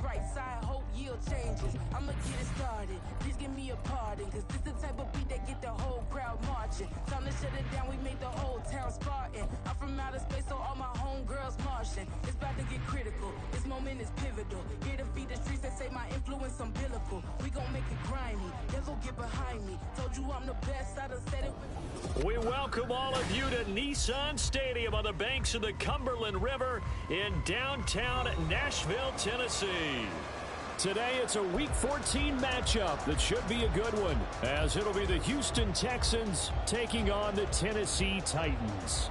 bright side, hope yield changes. I'ma get it started. Please give me a pardon, cause this the type of beat that get the whole crowd marching. Time to shut it down, we made the whole town Spartan. I'm from outer space, so all my homegirls Martian. It's about to get critical. This moment is pivotal. Here to feed the streets that say my influence umbilical. We gon' make it grimy. They'll go get behind me. Told you I'm the best. I done said it. We welcome all of you to Nissan Stadium on the banks of the Cumberland River in downtown Nashville, Tennessee. Today, it's a Week 14 matchup that should be a good one, as it'll be the Houston Texans taking on the Tennessee Titans.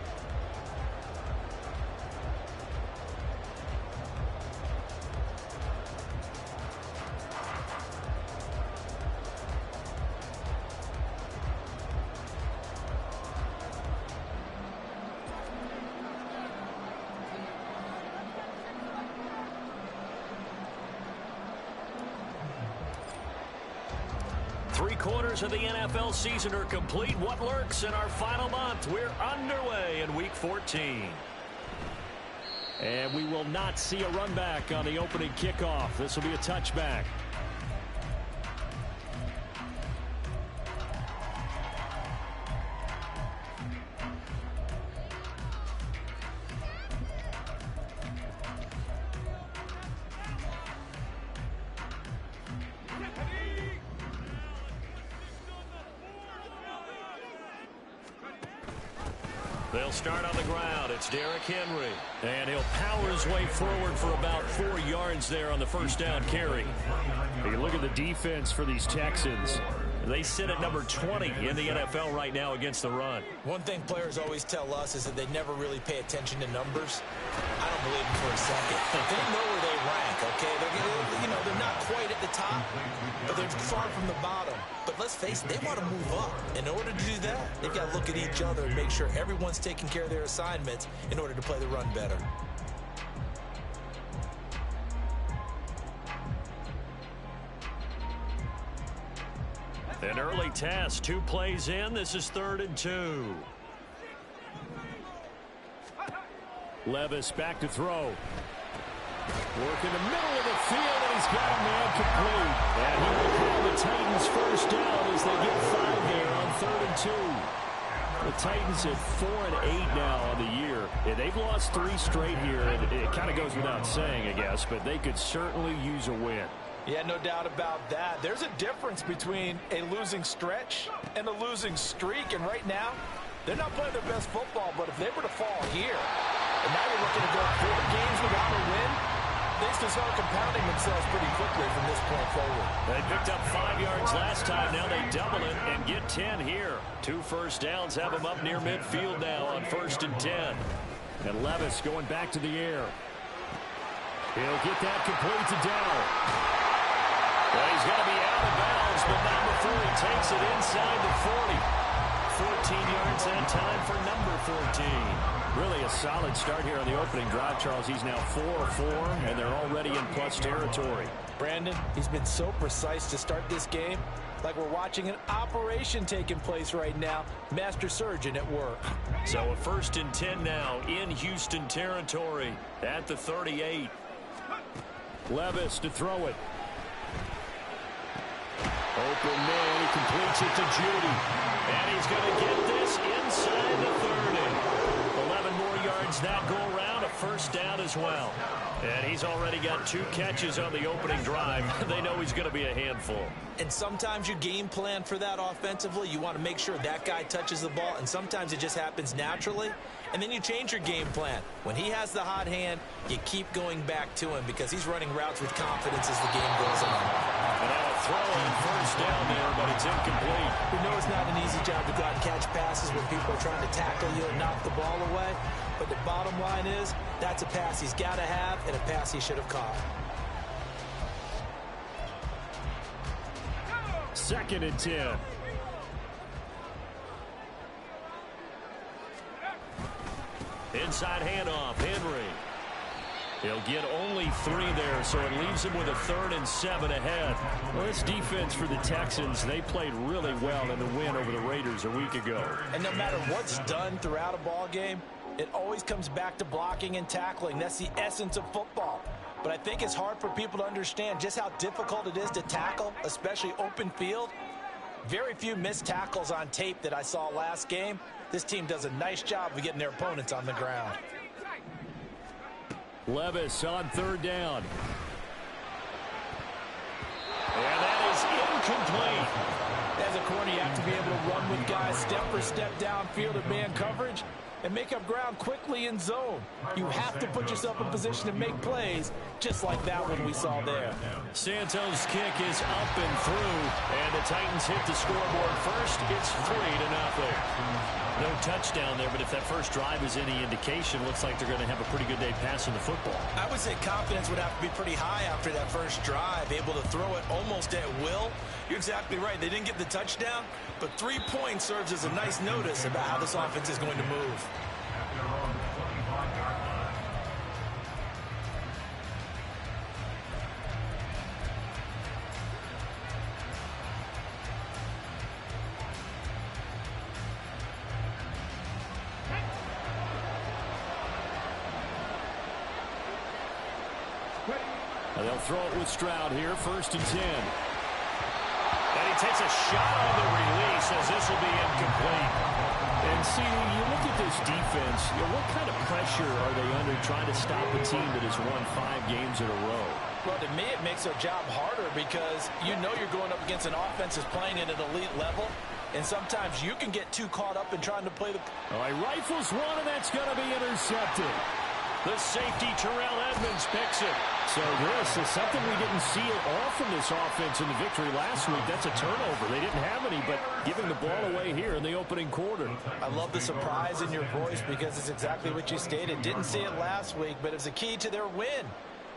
Three-quarters of the NFL season are complete. What lurks in our final month? We're underway in Week 14. And we will not see a run back on the opening kickoff. This will be a touchback. They'll start on the ground. It's Derrick Henry. And he'll power his way forward for about 4 yards there on the first down carry. You look at the defense for these Texans. They sit at number 20 in the NFL right now against the run. One thing players always tell us is that they never really pay attention to numbers. I don't believe them for a second. They know where they rank, okay? They're not quite at the top, but they're far from the bottom. But let's face it, they want to move up. In order to do that, they've got to look at each other and make sure everyone's taking care of their assignments in order to play the run better. An early test, 2 plays in. This is 3rd and 2. Levis back to throw. Work in the middle of the field, and he's got a man complete. And he will call the Titans first down as they get 5 there on 3rd and 2. The Titans at 4-8 now on the year. And they've lost 3 straight here. And it kind of goes without saying, I guess, but they could certainly use a win. Yeah, no doubt about that. There's a difference between a losing stretch and a losing streak. And right now, they're not playing their best football. But if they were to fall here, and now you're looking to go 4 games without a win, things can start compounding themselves pretty quickly from this point forward. They picked up 5 yards last time. Now they double it and get 10 here. 2 first downs have them up near midfield now on 1st and 10. And Levis going back to the air. He'll get that complete to Dowell. Well, he's going to be out of bounds, but not before he takes it inside the 40. 14 yards that time for number 14. Really a solid start here on the opening drive, Charles. He's now 4-4, and they're already in plus territory. Brandon, he's been so precise to start this game, like we're watching an operation taking place right now. Master surgeon at work. So a 1st and 10 now in Houston territory at the 38. Levis to throw it. Open man, he completes it to Judy. And he's going to get this inside the 30. 11 more yards that go around, a first down as well. And he's already got 2 catches on the opening drive. They know he's going to be a handful. And sometimes you game plan for that offensively. You want to make sure that guy touches the ball, and sometimes it just happens naturally. And then you change your game plan. When he has the hot hand, you keep going back to him because he's running routes with confidence as the game goes on. And now a throw on first down there, but it's incomplete. We know it's not an easy job to go out and catch passes when people are trying to tackle you and knock the ball away. But the bottom line is, that's a pass he's got to have and a pass he should have caught. 2nd and 10. Inside handoff, Henry. He'll get only 3 there, so it leaves him with a 3rd and 7 ahead. Well, this defense for the Texans, they played really well in the win over the Raiders a week ago. And no matter what's done throughout a ball game, it always comes back to blocking and tackling. That's the essence of football. but I think it's hard for people to understand just how difficult it is to tackle, especially open field. Very few missed tackles on tape that I saw last game. This team does a nice job of getting their opponents on the ground. Levis on third down. And that is incomplete. As a corner, you have to be able to run with guys step for step downfield in man coverage and make up ground quickly in zone. You have to put yourself in position to make plays, just like that one we saw there. Santos' kick is up and through, and the Titans hit the scoreboard first. It's 3-0. No touchdown there, but if that first drive is any indication, looks like they're going to have a pretty good day passing the football. I would say confidence would have to be pretty high after that first drive, able to throw it almost at will. You're exactly right. They didn't get the touchdown, but 3 points serves as a nice notice about how this offense is going to move. They'll throw it with Stroud here, 1st and 10. And he takes a shot on the release as this will be incomplete. And see, you look at this defense, what kind of pressure are they under trying to stop a team that has won 5 games in a row? Well, to me, it makes their job harder because you know you're going up against an offense that's playing at an elite level. And sometimes you can get too caught up in trying to play the... All right, rifles one, and that's going to be intercepted. The safety, Terrell Edmunds, picks it. So this is something we didn't see often this offense in the victory last week. That's a turnover. They didn't have any, but giving the ball away here in the opening quarter. I love the surprise in your voice because it's exactly what you stated. Didn't see it last week, but it's a key to their win.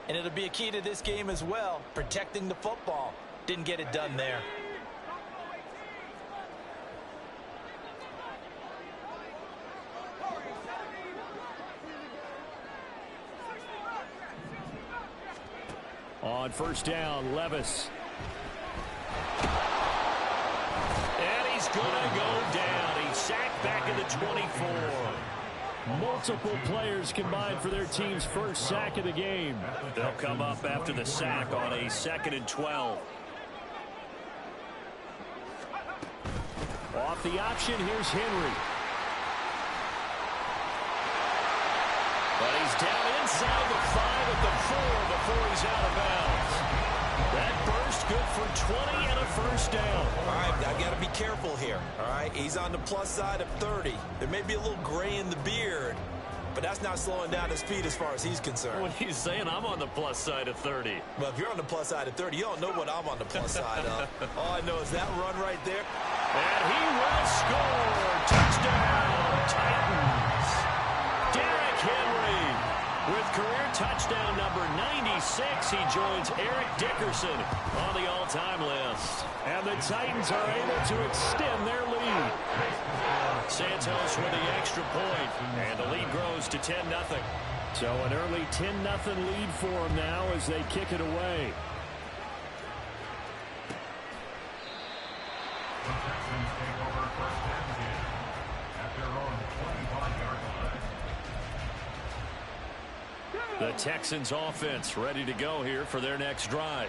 And it'll be a key to this game as well, protecting the football. Didn't get it done there. On 1st down, Levis. And he's going to go down. He's sacked back at the 24. Multiple players combined for their team's first sack of the game. They'll come up after the sack on a 2nd and 12. Off the option, here's Henry. But he's down inside the 5 at the 4 before he's out of bounds. That burst good for 20 and a 1st down. All right, I got to be careful here. All right, he's on the plus side of 30. There may be a little gray in the beard, but that's not slowing down his speed as far as he's concerned. What he's saying, I'm on the plus side of 30. Well, if you're on the plus side of 30, you don't know what I'm on the plus side of. All I know is that run right there. And he will score. Touchdown, Titans. Derrick Henry with career touchdown number 96. He joins Eric Dickerson on the all-time list. And the Titans are able to extend their lead. Santos with the extra point, and the lead grows to 10-0. So an early 10-0 lead for them now as they kick it away. The Texans offense ready to go here for their next drive.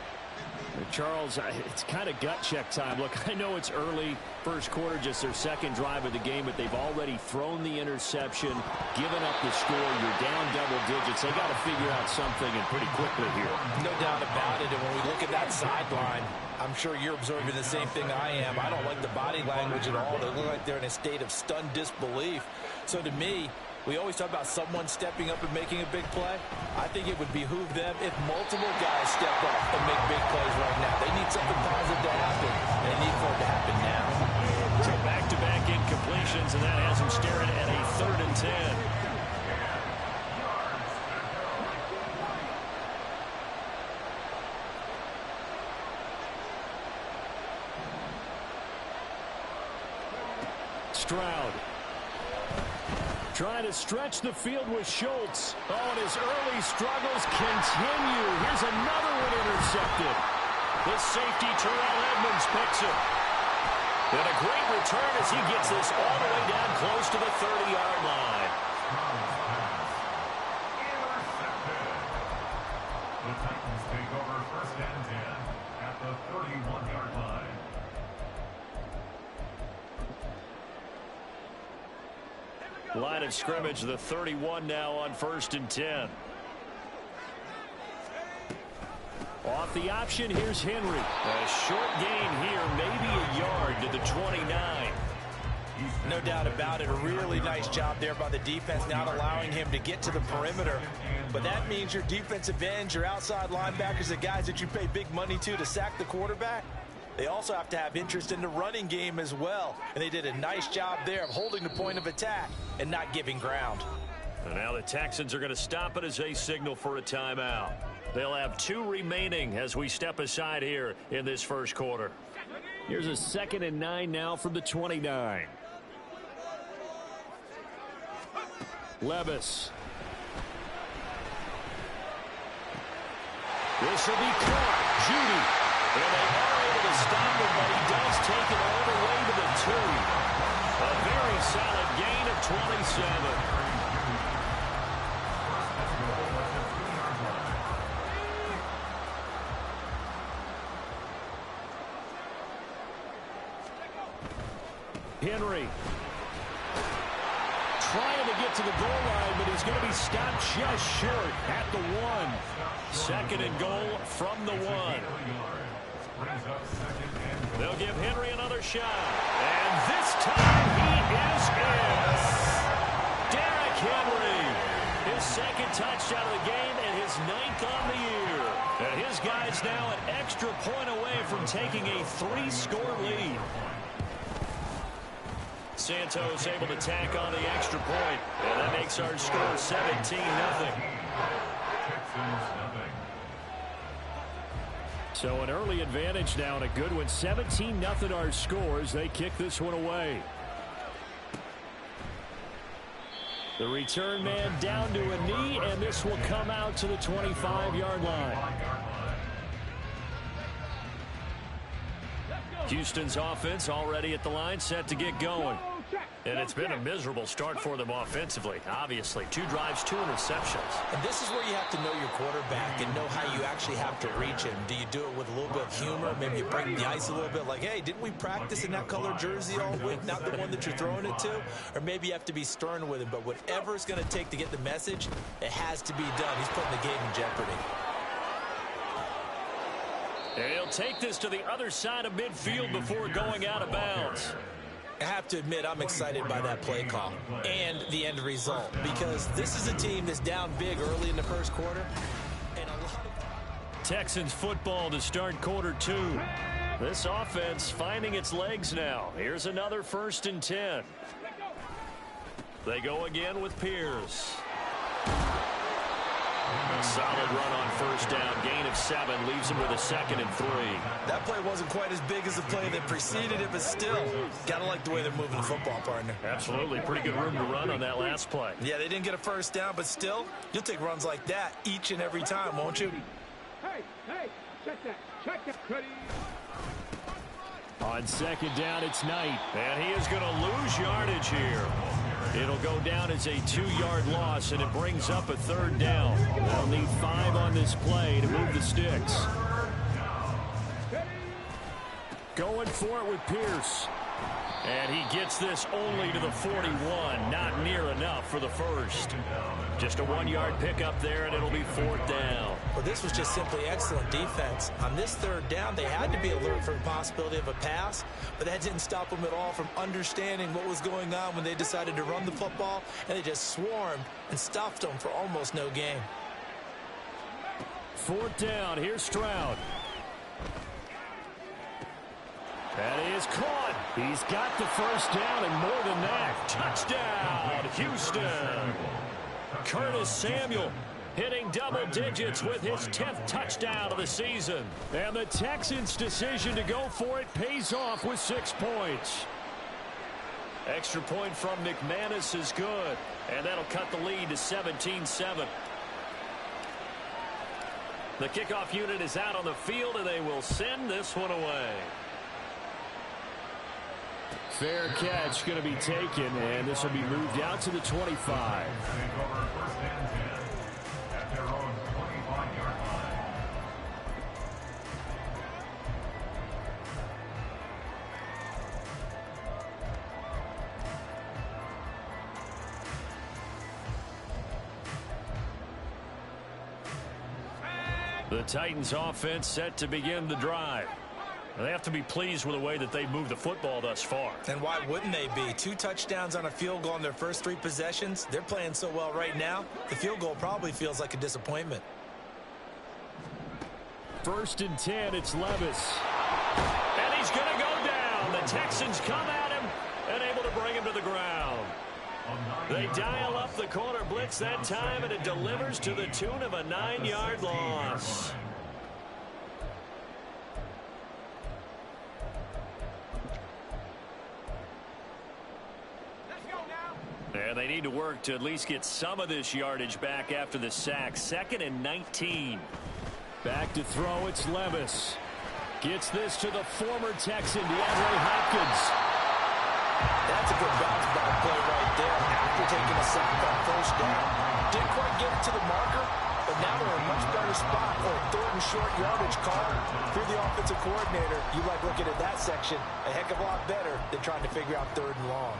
Charles, it's kind of gut check time. Look, I know it's early, first quarter, just their 2nd drive of the game, but they've already thrown the interception, given up the score. You're down double digits. They got to figure out something, and pretty quickly here. No doubt about it. And when we look at that sideline, I'm sure you're observing the same thing I am. I don't like the body language at all. They look like they're in a state of stunned disbelief. So to me, we always talk about someone stepping up and making a big play. I think it would behoove them if multiple guys step up and make big plays right now. They need something positive to happen, and they need for it to happen now. So back-to-back incompletions, and that has them staring at a 3rd and 10. Stroud trying to stretch the field with Schultz. Oh, and his early struggles continue. Here's another one intercepted. The safety, Terrell Edmunds, picks it. And a great return as he gets this all the way down close to the 30-yard line. Line of scrimmage, the 31 now on 1st and 10. Off the option, here's Henry. A short gain here, maybe a yard to the 29. No doubt about it. A really nice job there by the defense, not allowing him to get to the perimeter. But that means your defensive ends, your outside linebackers, the guys that you pay big money to sack the quarterback, they also have to have interest in the running game as well. And they did a nice job there of holding the point of attack and not giving ground. And now the Texans are going to stop it as they signal for a timeout. They'll have 2 remaining as we step aside here in this first quarter. Here's a 2nd and 9 now from the 29. Levis. This will be caught. Judy. And they are able to stop him, but he does take it all the way to the 2. A very solid gain of 27. Henry trying to get to the goal line, but he's going to be stopped just short at the 1. 2nd and goal from the 1. They'll give Henry another shot. And this time he is in. Derrick Henry. His 2nd touchdown of the game and his 9th on the year. And his guys now an extra point away from taking a 3-score lead. Santos able to tack on the extra point. And that makes our score 17-0. So an early advantage now and a good one. 17-0 our scores. They kick this one away. The return man down to a knee, and this will come out to the 25-yard line. Houston's offense already at the line, set to get going. And it's been a miserable start for them offensively, obviously. 2 drives, 2 interceptions. And this is where you have to know your quarterback and know how you actually have to reach him. Do you do it with a little bit of humor? Maybe you break the ice a little bit, like, hey, didn't we practice in that color jersey all week, not the one that you're throwing it to? Or maybe you have to be stern with him. But whatever it's going to take to get the message, it has to be done. He's putting the game in jeopardy. And he'll take this to the other side of midfield before going out of bounds. I have to admit, I'm excited by that play call and the end result, because this is a team that's down big early in the first quarter. And a lot of Texans football to start quarter 2. This offense finding its legs now. Here's another 1st and 10. They go again with Pierce. A solid run on 1st down. Gain of 7 leaves him with a 2nd and 3. That play wasn't quite as big as the play that preceded it, but still, gotta like the way they're moving the football, partner. Absolutely. Pretty good room to run on that last play. Yeah, they didn't get a 1st down, but still, you'll take runs like that each and every time, won't you? Hey, check that. Ready. On 2nd down, it's Knight. And he is going to lose yardage here. It'll go down as a 2-yard loss, and it brings up a 3rd down. They'll need 5 on this play to move the sticks. Going for it with Pierce. And he gets this only to the 41. Not near enough for the 1st. Just a 1-yard pickup there, and it'll be 4th down. Well, this was just simply excellent defense. On this 3rd down, they had to be alert for the possibility of a pass, but that didn't stop them at all from understanding what was going on when they decided to run the football, and they just swarmed and stuffed them for almost no gain. 4th down. Here's Stroud. That is caught. He's got the 1st down, and more than that, touchdown, Houston. Curtis Samuel hitting double digits with his 10th touchdown of the season. And the Texans' decision to go for it pays off with 6 points. Extra point from McManus is good, and that'll cut the lead to 17-7. The kickoff unit is out on the field, and they will send this one away. Fair catch going to be taken, and this will be moved out to the 25. The Titans offense set to begin the drive. They have to be pleased with the way that they've moved the football thus far. And why wouldn't they be? 2 touchdowns on a field goal in their first 3 possessions. They're playing so well right now, the field goal probably feels like a disappointment. 1st and 10, it's Levis. And he's going to go down. The Texans come at him and able to bring him to the ground. They dial up the corner blitz that time, and it delivers to the tune of a 9-yard loss. And they need to work to at least get some of this yardage back after the sack. 2nd and 19. Back to throw, it's Levis. Gets this to the former Texan, DeAndre Hopkins. That's a good bounce back play right there after taking a sack on 1st down. Didn't quite get it to the marker, but now they're in a much better spot for a 3rd and short yardage call. If you're the offensive coordinator, you like looking at that section a heck of a lot better than trying to figure out 3rd and long.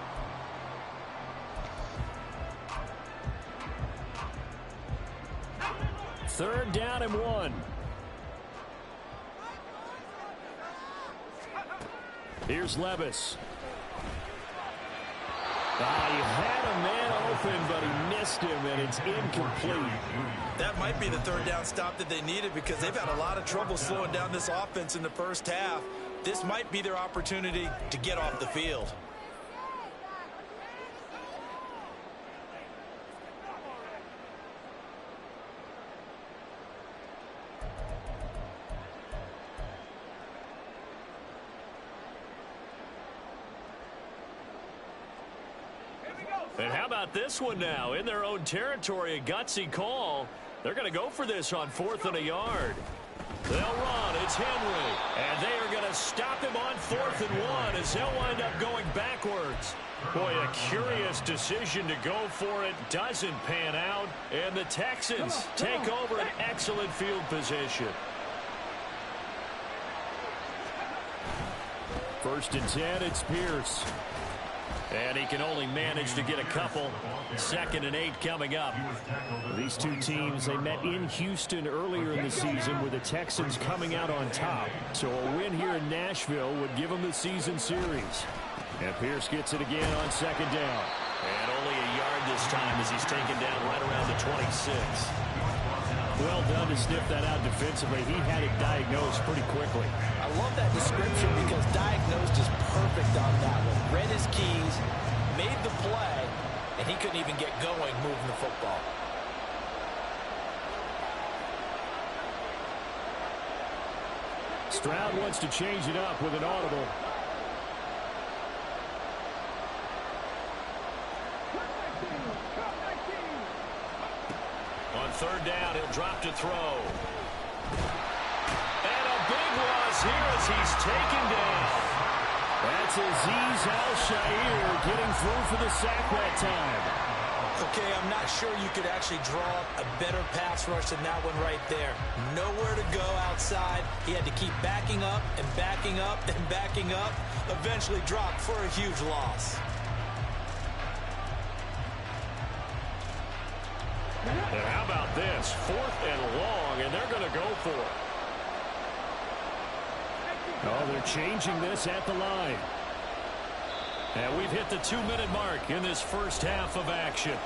Third down and 1. Here's Levis. He had a man open, but he missed him, and it's incomplete. That might be the 3rd down stop that they needed because they've had a lot of trouble slowing down this offense in the first half. This might be their opportunity to get off the field. And how about this one now? In their own territory, a gutsy call. They're going to go for this on 4th and a yard. They'll run. It's Henry. And they are going to stop him on 4th and 1 as they'll wind up going backwards. Boy, a curious decision to go for it. Doesn't pan out. And the Texans take over an excellent field position. 1st and 10, it's Pierce. And he can only manage to get a couple. 2nd and 8 coming up. These two teams, they met in Houston earlier in the season with the Texans coming out on top. So a win here in Nashville would give them the season series. And Pierce gets it again on 2nd down. And only a yard this time as he's taken down right around the 26. Well done to sniff that out defensively. He had it diagnosed pretty quickly. I love that description because diagnosed is perfect on that one. Read his keys, made the play, and he couldn't even get going moving the football. Stroud wants to change it up with an audible. On 3rd down, he'll drop to throw. And a big loss here as he's taken down. That's Azeez Al-Shaair getting through for the sack that time. Okay, I'm not sure you could actually draw a better pass rush than that one right there. Nowhere to go outside. He had to keep backing up and backing up and backing up. Eventually dropped for a huge loss. And how about this? 4th and long, and they're going to go for it. Oh, they're changing this at the line. And we've hit the 2-minute mark in this first half of action.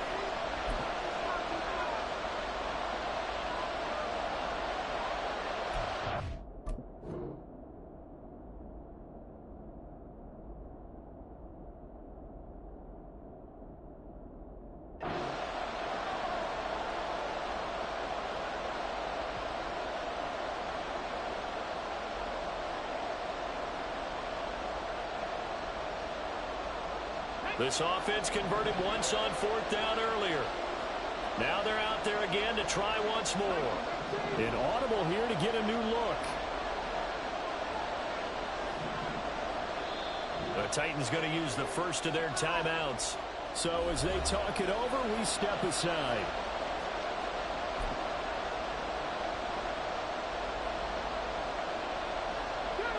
This offense converted once on 4th down earlier. Now they're out there again to try once more. An audible here to get a new look. The Titans going to use the first of their timeouts. So as they talk it over, we step aside.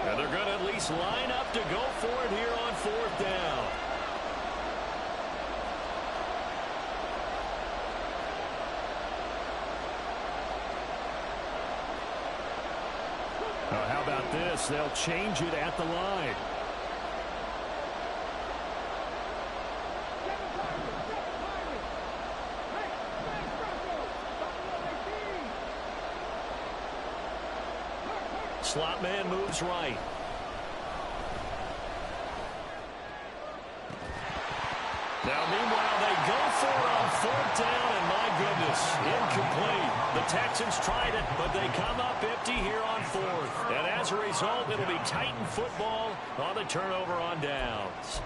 And they're going to at least line up to go for it here on 4th down. How about this? They'll change it at the line. Slot man moves right. Now, meanwhile, they go for it on 4th down, and my goodness, incomplete. The Texans tried it, but they come up empty here on 4th. And as a result, it'll be Titan football on the turnover on downs.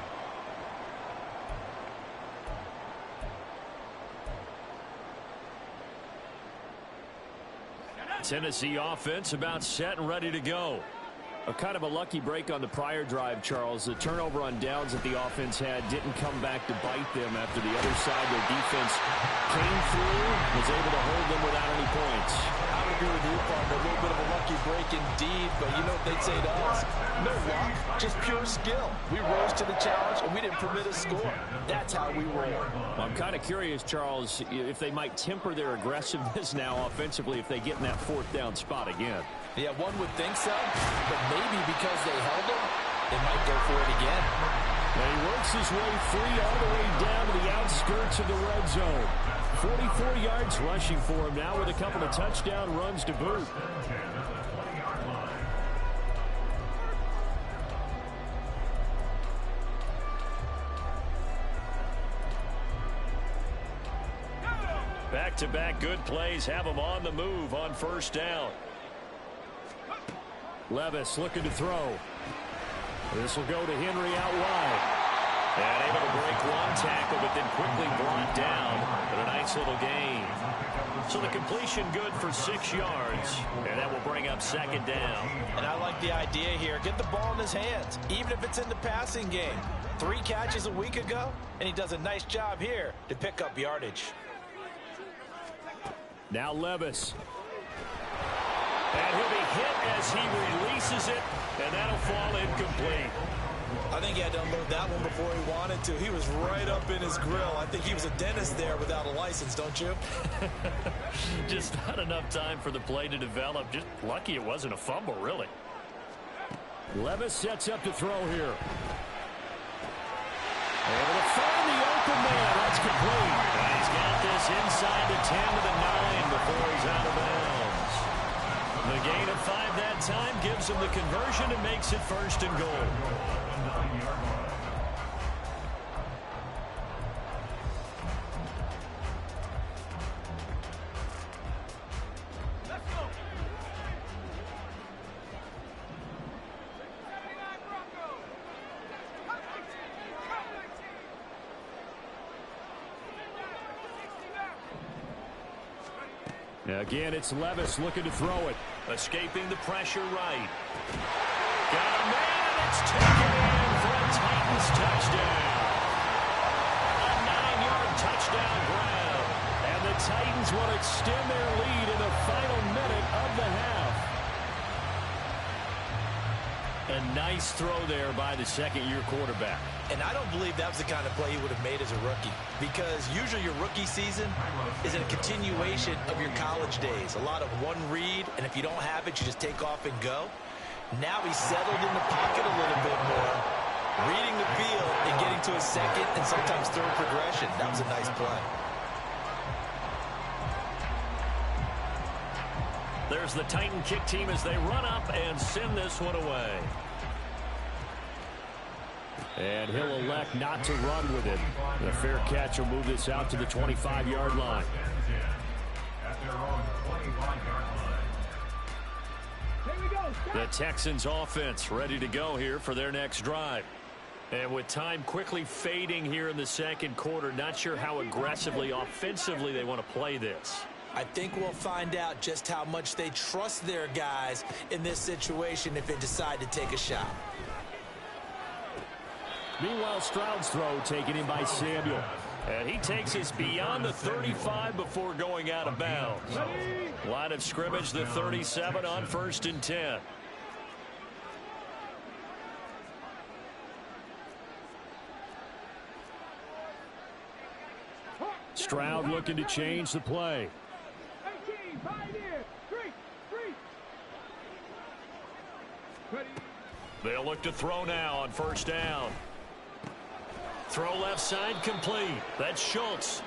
Tennessee offense about set and ready to go. A kind of a lucky break on the prior drive, Charles. The turnover on downs that the offense had didn't come back to bite them after the other side. Their defense came through, was able to hold them without any points. I would agree with you, partner. A little bit of a lucky break indeed, but you know what they'd say to us? No luck, just pure skill. We rose to the challenge, and we didn't permit a score. That's how we roll. Well, I'm kind of curious, Charles, if they might temper their aggressiveness now offensively if they get in that 4th down spot again. Yeah, one would think so, but maybe because they held him, they might go for it again. And he works his way free all the way down to the outskirts of the red zone. 44 yards rushing for him now with a couple of touchdown runs to boot. Back-to-back good plays have him on the move on 1st down. Levis looking to throw. This will go to Henry out wide. And able to break one tackle, but then quickly brought down. But a nice little gain. So the completion good for 6 yards. And that will bring up 2nd down. And I like the idea here. Get the ball in his hands, even if it's in the passing game. 3 catches a week ago, and he does a nice job here to pick up yardage. Now Levis. And he'll be hit as he releases it, and that'll fall incomplete. I think he had to unload that one before he wanted to. He was right up in his grill. I think he was a dentist there without a license, don't you? Just not enough time for the play to develop. Just lucky it wasn't a fumble, really. Levis sets up to throw here. Able to find the open man. That's complete. And he's got this inside the 10 to the 9 before he's out of bounds. The gain of 5 that time gives him the conversion and makes it 1st and goal. Again, it's Levis looking to throw it. Escaping the pressure right. Got a man, and it's taken in for a Titans touchdown. A 9-yard touchdown grab. And the Titans will extend their lead in the final minute of the half. A nice throw there by the 2nd-year quarterback. And I don't believe that was the kind of play he would have made as a rookie, because usually your rookie season is a continuation of your college days. A lot of one read, and if you don't have it, you just take off and go. Now he's settled in the pocket a little bit more, reading the field and getting to a 2nd and sometimes 3rd progression. That was a nice play. There's the Titan kick team as they run up and send this one away. And he'll elect not to run with it. The fair catch will move this out to the 25-yard line. The Texans offense ready to go here for their next drive. And with time quickly fading here in the 2nd quarter, not sure how aggressively, offensively they want to play this. I think we'll find out just how much they trust their guys in this situation if they decide to take a shot. Meanwhile, Stroud's throw taken in by Samuel. And he takes us beyond the 35 before going out of bounds. Line of scrimmage, the 37 on 1st and 10. Stroud looking to change the play. Ready. They'll look to throw now on first down. Throw left side complete. That's Schultz.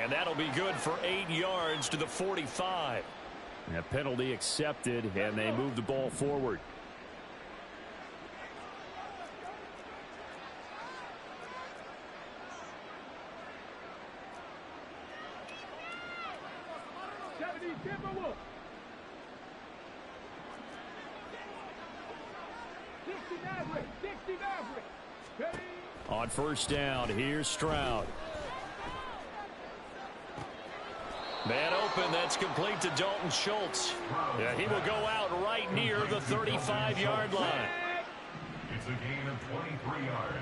And that'll be good for 8 yards to the 45. A penalty accepted, and they move the ball forward. On first down, here's Stroud. Man open, that's complete to Dalton Schultz. Yeah, he will go out right near the 35-yard line. It's a gain of 23 yards.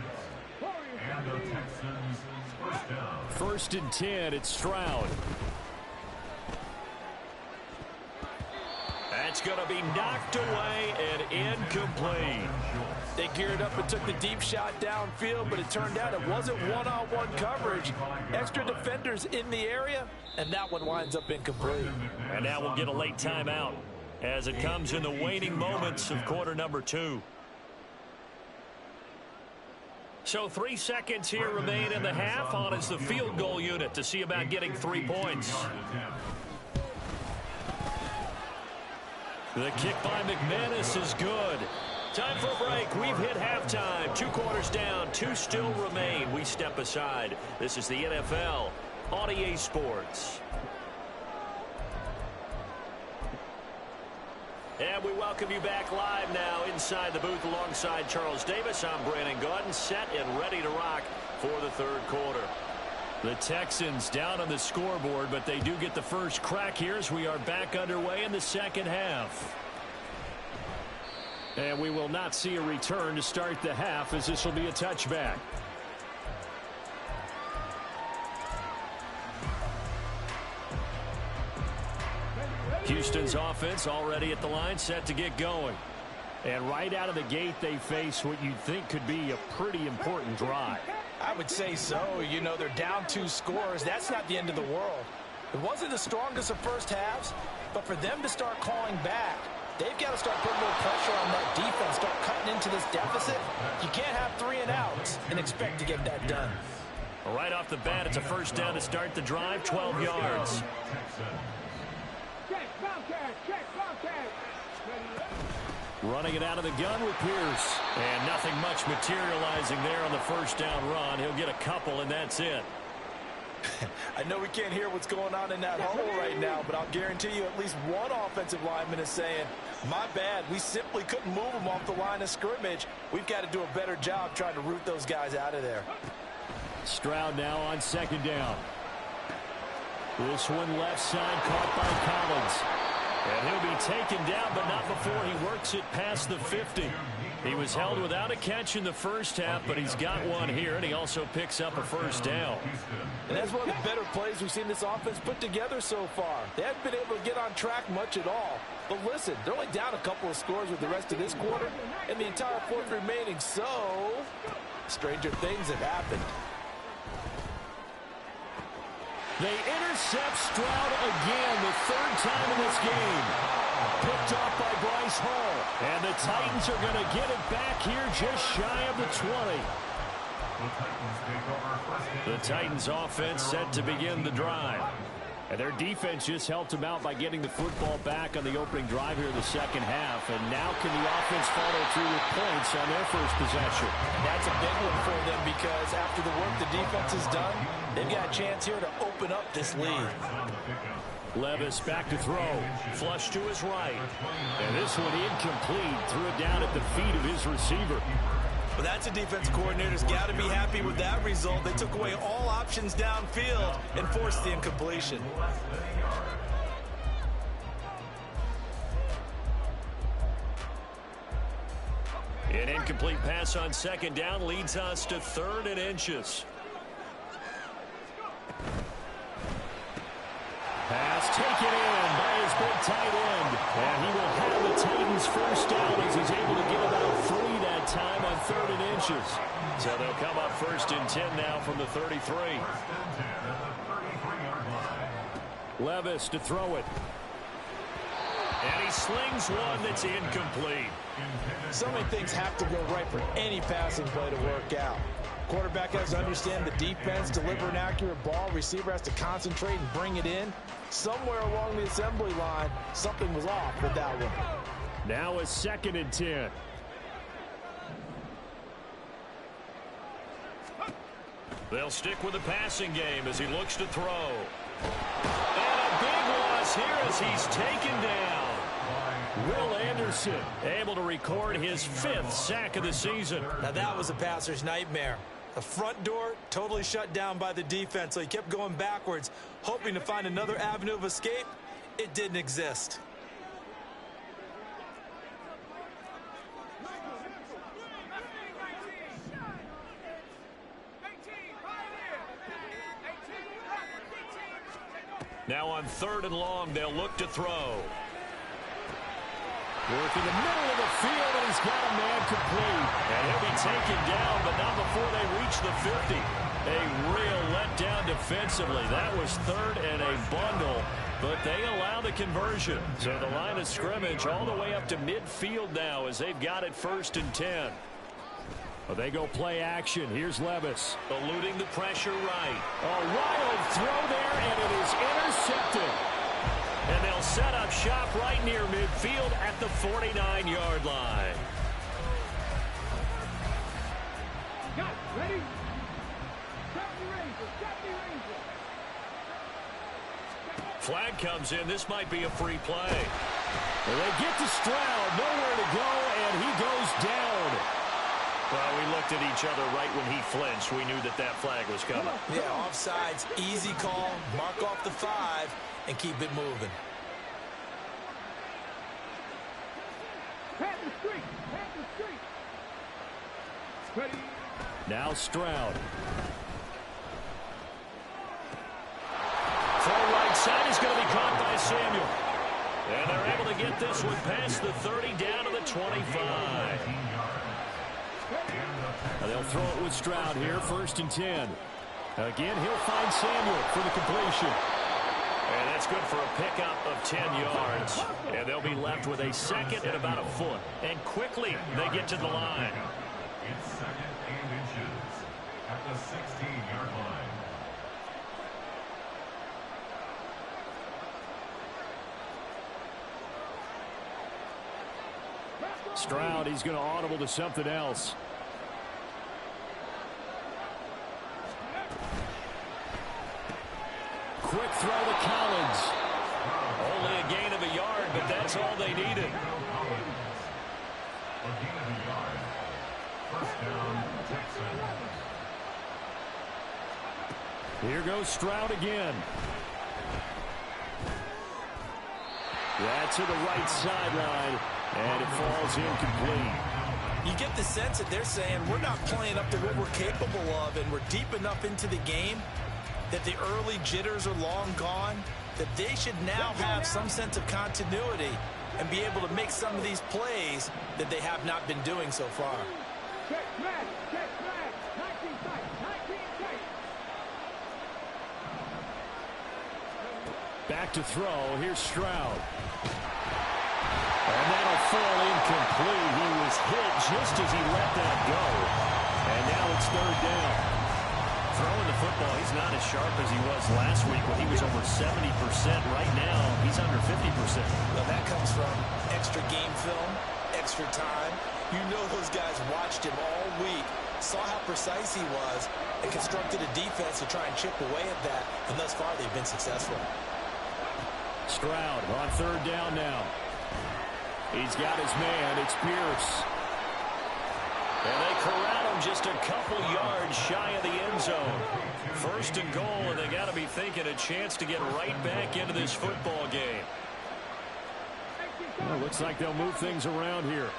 And the Texans first down. First and 10, it's Stroud. That's going to be knocked away and incomplete. They geared up and took the deep shot downfield, but it turned out it wasn't one-on-one coverage. Extra defenders in the area, and that one winds up incomplete. And now we'll get a late timeout as it comes in the waning moments of quarter number 2. So 3 seconds here remain in the half. On is the field goal unit to see about getting 3 points. The kick by McManus is good. Time for a break. We've hit halftime. 2 quarters down. 2 still remain. We step aside. This is the NFL on EA Sports. And we welcome you back live now inside the booth alongside Charles Davis. I'm Brandon Gaudin, set and ready to rock for the 3rd quarter. The Texans down on the scoreboard, but they do get the first crack here as we are back underway in the 2nd half. And we will not see a return to start the half, as this will be a touchback. Houston's offense already at the line, set to get going. And right out of the gate, they face what you'd think could be a pretty important drive. I would say so. You know, they're down 2 scores. That's not the end of the world. It wasn't the strongest of first halves, but for them to start clawing back, they've got to start putting a little pressure on that defense, start cutting into this deficit. You can't have 3 and outs and expect to get that done. Right off the bat, it's a first down to start the drive, 12 yards. Running it out of the gun with Pierce. And nothing much materializing there on the first down run. He'll get a couple, and that's it. I know we can't hear what's going on in that hole right now, but I'll guarantee you at least one offensive lineman is saying, my bad, we simply couldn't move them off the line of scrimmage. We've got to do a better job trying to root those guys out of there. Stroud now on 2nd down. This one left side caught by Collins. And he'll be taken down, but not before he works it past the 50. He was held without a catch in the first half, but he's got one here, and he also picks up a first down. And that's one of the better plays we've seen this offense put together so far. They haven't been able to get on track much at all. But listen, they're only down a couple of scores with the rest of this quarter, and the entire 4th remaining, so stranger things have happened. They intercept Stroud again, the 3rd time in this game. Picked off by Bryce Hall. And the Titans are going to get it back here just shy of the 20. The Titans offense set to begin the drive. And their defense just helped them out by getting the football back on the opening drive here in the 2nd half. And now can the offense follow through with points on their first possession? That's a big one for them because after the work the defense has done, they've got a chance here to open up this lead. Levis back to throw. Flush to his right. And this one incomplete. Threw it down at the feet of his receiver. Well, that's a defense coordinator's got to be happy with that result. They took away all options downfield and forced the incompletion. An incomplete pass on 2nd down leads us to 3rd and inches. Pass taken in by his big tight end. And he will have the Titans first down as he's able to get about 3 that time on 3rd and inches. So they'll come up 1st and 10 now from the 33. Levis to throw it. And he slings one that's incomplete. So many things have to go right for any passing play to work out. Quarterback has to understand the defense, deliver an accurate ball. Receiver has to concentrate and bring it in. Somewhere along the assembly line, something was off with that one. Now a 2nd and 10. They'll stick with the passing game as he looks to throw. And a big loss here as he's taken down. Will Anderson able to record his 5th sack of the season. Now that was a passer's nightmare. The front door totally shut down by the defense, so he kept going backwards, hoping to find another avenue of escape. It didn't exist. Now on 3rd and long, they'll look to throw. Working the middle of the field, and he's got a man complete. And he'll be taken down, but not before they reach the 50. A real letdown defensively. That was 3rd and a bundle, but they allow the conversion. So the line of scrimmage all the way up to midfield now as they've got it 1st and 10. Well, they go play action. Here's Levis. Eluding the pressure right. A wild throw there, and it is intercepted. And they'll set up shop right near midfield at the 49-yard line. Got it. Ready? Stop the Ranger. Stop the Ranger. Flag comes in. This might be a free play. Well, they get to Stroud. Nowhere to go, and he goes down. Well, we looked at each other right when he flinched. We knew that that flag was coming. Yeah, offsides, easy call, mark off the 5, and keep it moving. Pat the street. Pat the street. Ready? Now Stroud. Full right side is going to be caught by Samuel. And they're able to get this one past the 30 down to the 25. They'll throw it with Stroud here, 1st and 10. Again, he'll find Samuel for the completion. And that's good for a pickup of 10 yards. And they'll be left with a 2nd and about a foot. And quickly, they get to the line. It's 2nd and inches at the 16-yard line. Stroud, he's going to audible to something else. Quick throw to Collins. Only a gain of a yard, but that's all they needed. A gain of a yard. 1st down, Texans. Here goes Stroud again. That's to the right sideline, and it falls incomplete. You get the sense that they're saying we're not playing up to what we're capable of, and we're deep enough into the game that the early jitters are long gone, that they should now have some sense of continuity and be able to make some of these plays that they have not been doing so far. Check flag. Check flag. 19 tight. 19 tight. Back to throw. Here's Stroud. And that'll fall incomplete. He was hit just as he let that go. And now it's 3rd down. Throwing the football, he's not as sharp as he was last week when he was over 70%. Right now, he's under 50%. Well, that comes from extra game film, extra time. You know those guys watched him all week, saw how precise he was, and constructed a defense to try and chip away at that. And thus far, they've been successful. Stroud on 3rd down now. He's got his man. It's Pierce. And they corral him just a couple yards shy of the end zone. 1st and goal, and they got to be thinking a chance to get right back into this football game. Well, looks like they'll move things around here.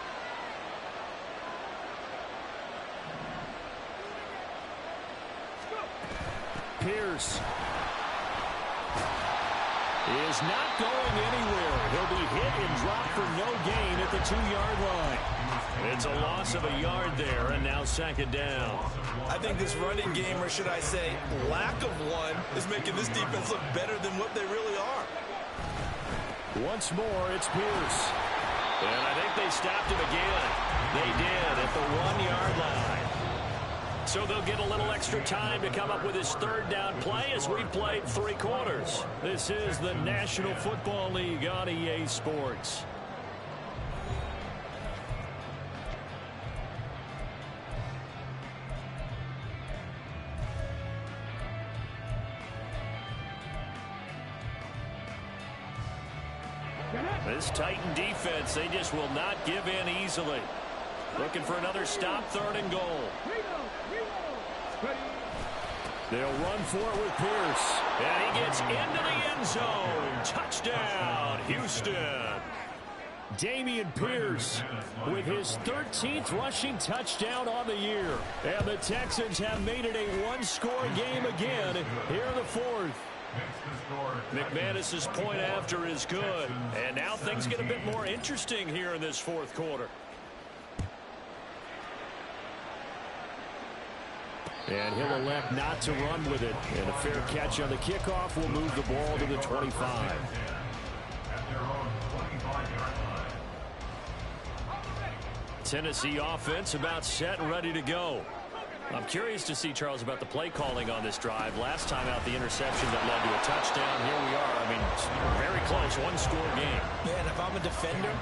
Pierce is not going anywhere. He'll be hit and dropped for no gain at the 2-yard line. It's a loss of a yard there, and now 2nd down. I think this running game, or should I say lack of one, is making this defense look better than what they really are. Once more, it's Pierce. And I think they stopped him again. They did at the 1-yard line. So they'll get a little extra time to come up with his third down play as we've played 3 quarters. This is the National Football League on EA Sports. This Titan defense, they just will not give in easily. Looking for another stop, 3rd and goal. They'll run for it with Pierce. And he gets into the end zone. Touchdown, Houston. Dameon Pierce with his 13th rushing touchdown on the year. And the Texans have made it a 1-score game again here in the 4th. McManus's point after is good. And now things get a bit more interesting here in this 4th quarter. And he'll elect not to run with it. And a fair catch on the kickoff will move the ball to the 25. Tennessee offense about set and ready to go. I'm curious to see, Charles, about the play calling on this drive. Last time out, the interception that led to a touchdown. Here we are. I mean, very close, 1-score game. Yeah, and if I'm a defender,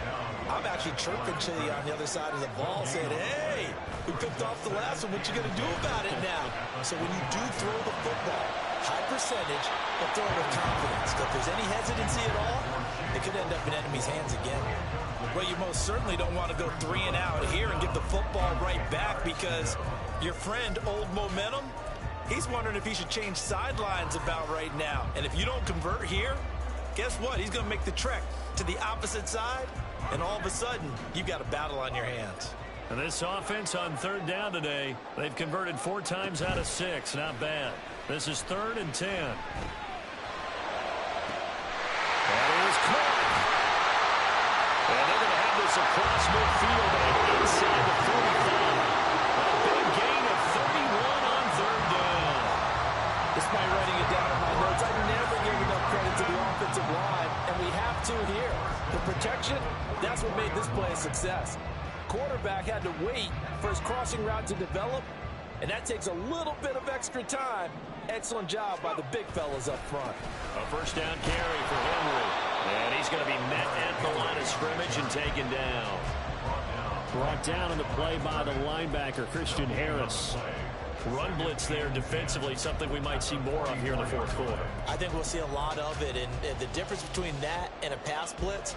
I'm actually chirping to you on the other side of the ball, saying, hey, we picked off the last one. What you going to do about it now? So when you do throw the football, high percentage, but throw it with confidence. If there's any hesitancy at all, it could end up in enemy's hands again. Well, you most certainly don't want to go 3 and out here and give the football right back, because your friend, Old Momentum, he's wondering if he should change sidelines about right now. And if you don't convert here, guess what? He's going to make the trek to the opposite side, and all of a sudden, you've got a battle on your hands. And this offense on 3rd down today, they've converted 4 times out of 6. Not bad. This is 3rd and 10. That is caught. And they're going to have this across midfield and inside the 45. A big gain of 31 on 3rd down. Despite writing it down in my notes, I never give enough credit to the offensive line, and we have to here. The protection, that's what made this play a success. Quarterback had to wait for his crossing route to develop, and that takes a little bit of extra time. Excellent job by the big fellas up front. A 1st down carry for Henry. And he's going to be met at the line of scrimmage and taken down. Brought down on the play by the linebacker, Christian Harris. Run blitz there defensively, something we might see more of here in the 4th quarter. I think we'll see a lot of it, and the difference between that and a pass blitz,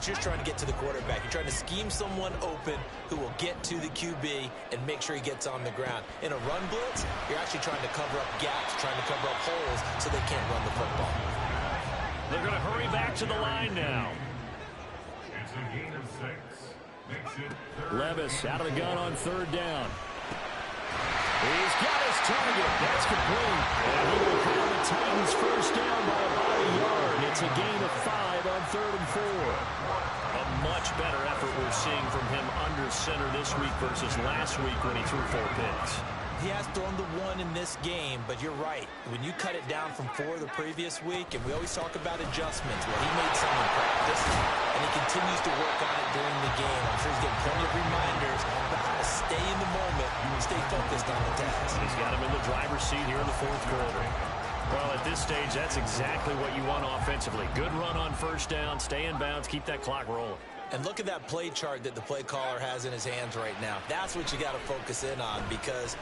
you're trying to get to the quarterback. You're trying to scheme someone open who will get to the QB and make sure he gets on the ground. In a run blitz, you're actually trying to cover up gaps, trying to cover up holes so they can't run the football. They're going to hurry back to the line now. It's a gain of 6. Makes it 3rd. Levis out of the gun on 3rd down. He's got his target. That's complete. And he will call the Titans 1st down by about a yard. It's a gain of 5 on 3rd and 4. A much better effort we're seeing from him under center this week versus last week when he threw 4 picks. He has thrown the 1 in this game, but you're right. When you cut it down from 4 the previous week, and we always talk about adjustments, well, he made some in practice, and he continues to work on it during the game. I'm sure he's getting plenty of reminders about how to stay in the moment and stay focused on the task. He's got him in the driver's seat here in the 4th quarter. Well, at this stage, that's exactly what you want offensively. Good run on 1st down, stay in bounds, keep that clock rolling. And look at that play chart that the play caller has in his hands right now. That's what you got to focus in on, because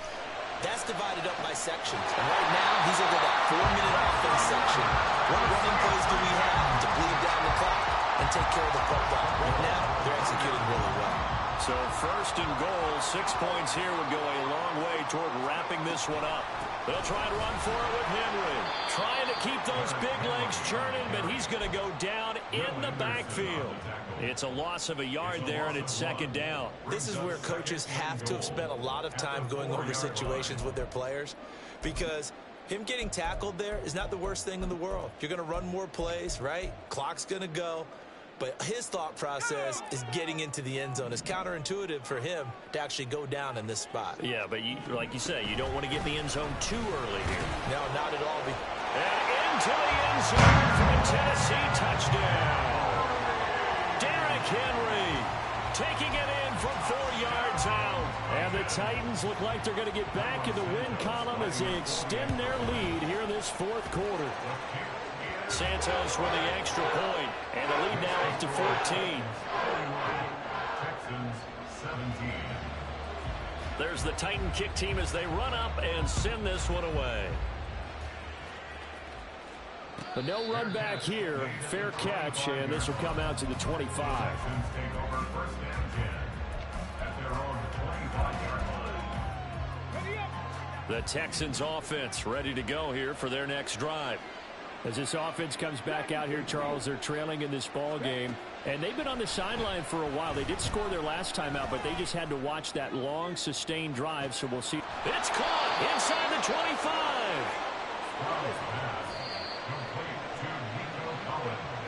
that's divided up by sections. And right now, he's over that 4-minute offense section. What running plays do we have to bleed down the clock and take care of the football? Right now, they're executing really well. So 1st and goal, 6 points here would go a long way toward wrapping this one up. They'll try and run for it with Henry. Trying to keep those big legs churning, but he's going to go down in the backfield. It's a loss of a yard there, and it's 2nd down. This is where coaches have to have spent a lot of time going over situations with their players, because him getting tackled there is not the worst thing in the world. You're going to run more plays, right? Clock's going to go. But his thought process is getting into the end zone. It's counterintuitive for him to actually go down in this spot. Yeah, but like you say, you don't want to get in the end zone too early here. No, not at all. And into the end zone for the Tennessee touchdown. Derrick Henry taking it in from 4 yards out. And the Titans look like they're going to get back in the win column as they extend their lead here in this fourth quarter. Santos with the extra point, and the lead now up to 14. Texans 17. There's the Titan kick team as they run up and send this one away. But no run back here. Fair catch, and this will come out to the 25. Texans take over first and 10 at their own 25-yard line. The Texans offense ready to go here for their next drive. As this offense comes back out here, Charles, they're trailing in this ball game. And they've been on the sideline for a while. They did score their last time out, but they just had to watch that long, sustained drive. So we'll see. It's caught inside the 25.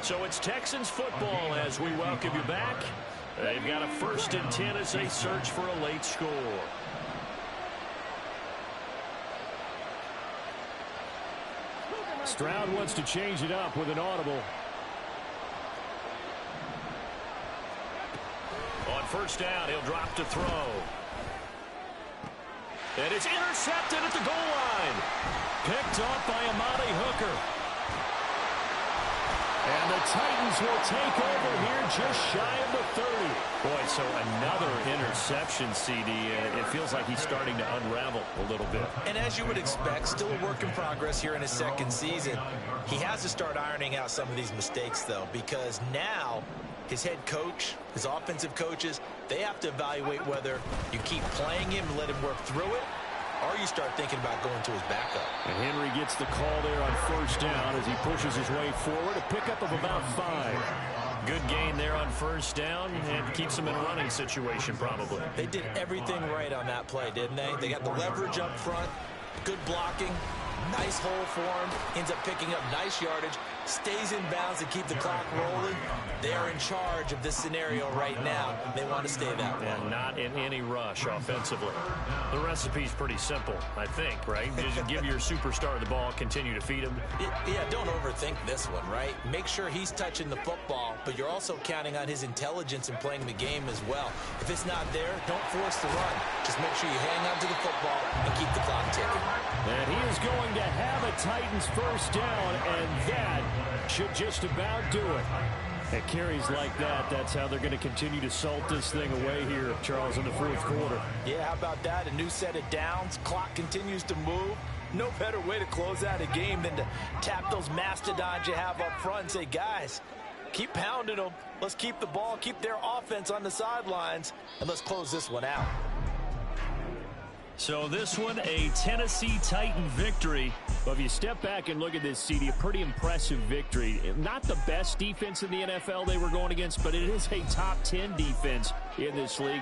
So it's Texans football as we welcome you back. They've got a 1st and 10 as they search for a late score. Stroud wants to change it up with an audible. On 1st down, he'll drop to throw. And it's intercepted at the goal line. Picked off by Amani Hooker. And the Titans will take over here just shy of the 30. Boy, so another interception, CD. It feels like he's starting to unravel a little bit. And as you would expect, still a work in progress here in his second season. He has to start ironing out some of these mistakes, though, because now his head coach, his offensive coaches, they have to evaluate whether you keep playing him and let him work through it, or you start thinking about going to his backup. And Henry gets the call there on 1st down as he pushes his way forward. A pickup of about 5. Good gain there on 1st down and keeps him in a running situation probably. They did everything right on that play, didn't they? They got the leverage up front, good blocking, nice hole for him, ends up picking up nice yardage, stays in bounds to keep the clock rolling. They are in charge of this scenario right now. They want to stay that way. And not in any rush offensively. The recipe's pretty simple, I think, right? Just give your superstar the ball, continue to feed him. Yeah, don't overthink this one, right? Make sure he's touching the football, but you're also counting on his intelligence in playing the game as well. If it's not there, don't force the run. Just make sure you hang on to the football and keep the clock ticking. And he is going to have a Titans 1st down, and that should just about do it. At carries like that, that's how they're going to continue to salt this thing away here, Charles, in the 4th quarter. Yeah, how about that? A new set of downs. Clock continues to move. No better way to close out a game than to tap those mastodons you have up front and say, guys, keep pounding them. Let's keep the ball, keep their offense on the sidelines, and let's close this one out. So this one, a Tennessee Titan victory. But if you step back and look at this, CD, a pretty impressive victory. Not the best defense in the NFL they were going against, but it is a top 10 defense in this league.